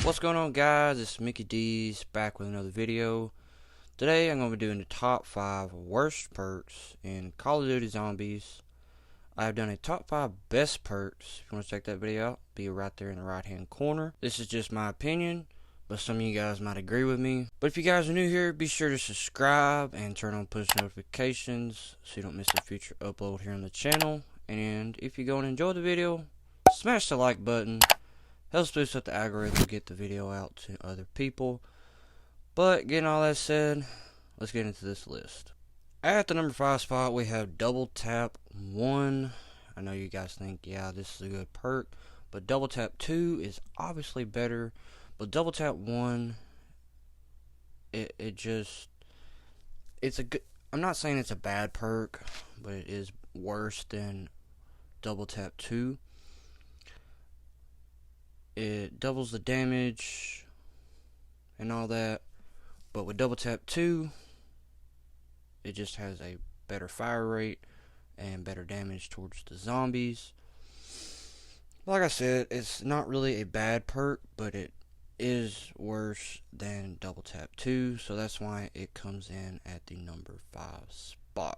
What's going on, guys? It's Mickey D's back with another video. Today I'm going to be doing the top 5 worst perks in Call of Duty Zombies. I have done a top 5 best perks. If you want to check that video out, be right there in the right hand corner. This is just my opinion, but some of you guys might agree with me. But if you guys are new here, be sure to subscribe and turn on push notifications so you don't miss a future upload here on the channel. And if you go and enjoy the video, smash the like button. Helps boost up the algorithm, get the video out to other people. But getting all that said, let's get into this list. At the number 5 spot, we have Double Tap 1. I know you guys think, yeah, this is a good perk, but Double Tap 2 is obviously better. But Double Tap 1, it's a good. I'm not saying it's a bad perk, but it is worse than Double Tap 2. It doubles the damage and all that, but with Double Tap 2, it just has a better fire rate and better damage towards the zombies. Like I said, it's not really a bad perk, but it is worse than Double Tap 2, so that's why it comes in at the number 5 spot.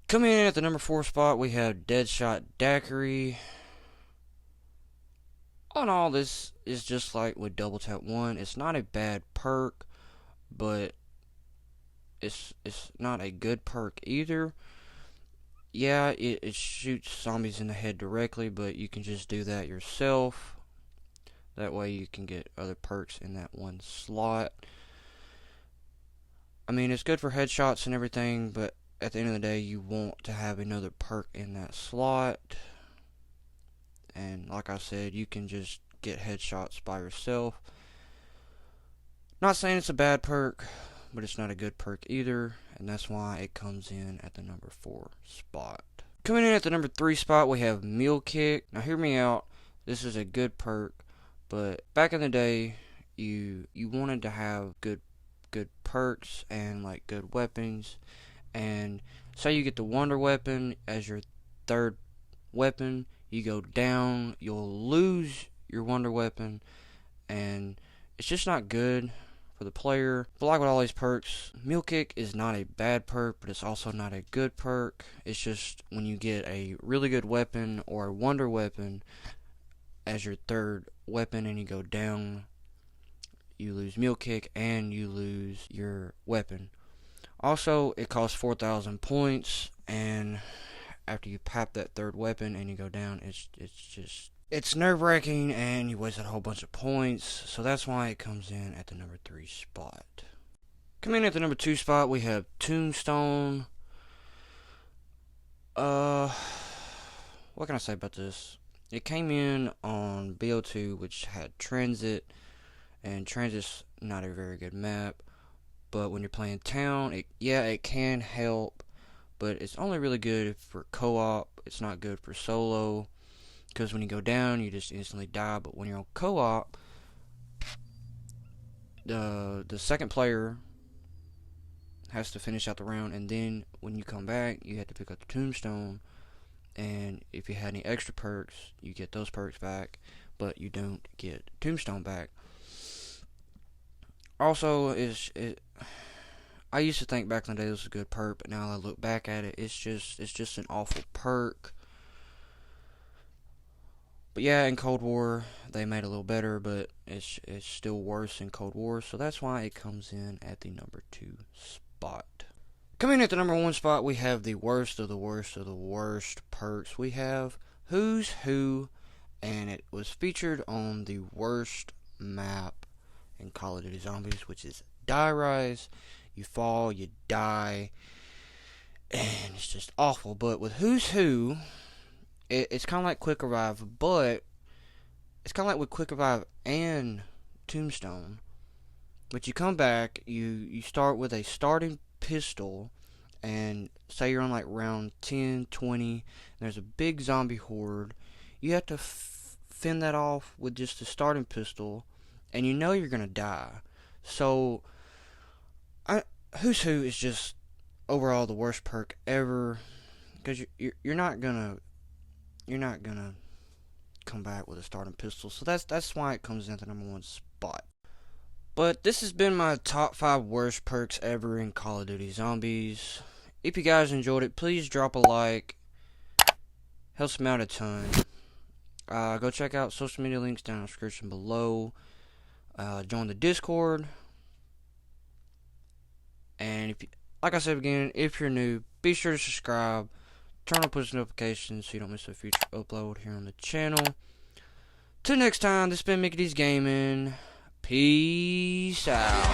Coming in at the number 4 spot, we have Deadshot Daiquiri. On all, this is just like with Double Tap 1. It's not a bad perk, but it's not a good perk either. Yeah, it shoots zombies in the head directly, but you can just do that yourself. That way you can get other perks in that one slot. I mean, it's good for headshots and everything, but at the end of the day, you want to have another perk in that slot. And like I said, you can just get headshots by yourself. Not saying it's a bad perk, but it's not a good perk either, and that's why it comes in at the number 4 spot. Coming in at the number 3 spot, we have Meal Kick. Now hear me out, this is a good perk, but back in the day, you wanted to have good perks and like good weapons. And say you get the Wonder Weapon as your 3rd weapon, you go down, you'll lose your Wonder Weapon, and it's just not good for the player. But like with all these perks, Meal Kick is not a bad perk, but it's also not a good perk. It's just when you get a really good weapon or a Wonder Weapon as your 3rd weapon and you go down, you lose Meal Kick and you lose your weapon. Also, it costs 4,000 points, and after you pop that 3rd weapon and you go down, it's nerve-wracking and you wasted a whole bunch of points, so that's why it comes in at the number 3 spot. Coming in at the number 2 spot, we have Tombstone. What can I say about this? It came in on BO2, which had Transit, and Transit's not a very good map, but when you're playing Town, it can help. But it's only really good for co-op. It's not good for solo, because when you go down, you just instantly die. But when you're on co-op, the 2nd player has to finish out the round, and then when you come back, you have to pick up the Tombstone. And if you had any extra perks, you get those perks back, but you don't get Tombstone back. Also, I used to think back in the day this was a good perk, but now I look back at it, it's just an awful perk. But yeah, in Cold War they made it a little better, but it's still worse in Cold War, so that's why it comes in at the number 2 spot. Coming in at the number 1 spot, we have the worst of the worst of the worst perks. We have Who's Who, and it was featured on the worst map in Call of Duty Zombies, which is Die Rise. You fall, you die, and it's just awful. But with Who's Who, it's kind of like Quick Revive, but it's kind of like with Quick Revive and Tombstone. But you come back, you start with a starting pistol, and say you're on like round 10, 20, and there's a big zombie horde. You have to fend that off with just a starting pistol, and you know you're going to die. So, Who's Who is just overall the worst perk ever, because you're not gonna come back with a starting pistol. So that's why it comes in at the number 1 spot. But this has been my top 5 worst perks ever in Call of Duty Zombies. If you guys enjoyed it, please drop a like. Helps me out a ton. Go check out social media links down in the description below. Join the Discord. And like I said again, if you're new, be sure to subscribe. Turn on push notifications so you don't miss a future upload here on the channel. Till next time, this has been Mickey D's Gaming. Peace out.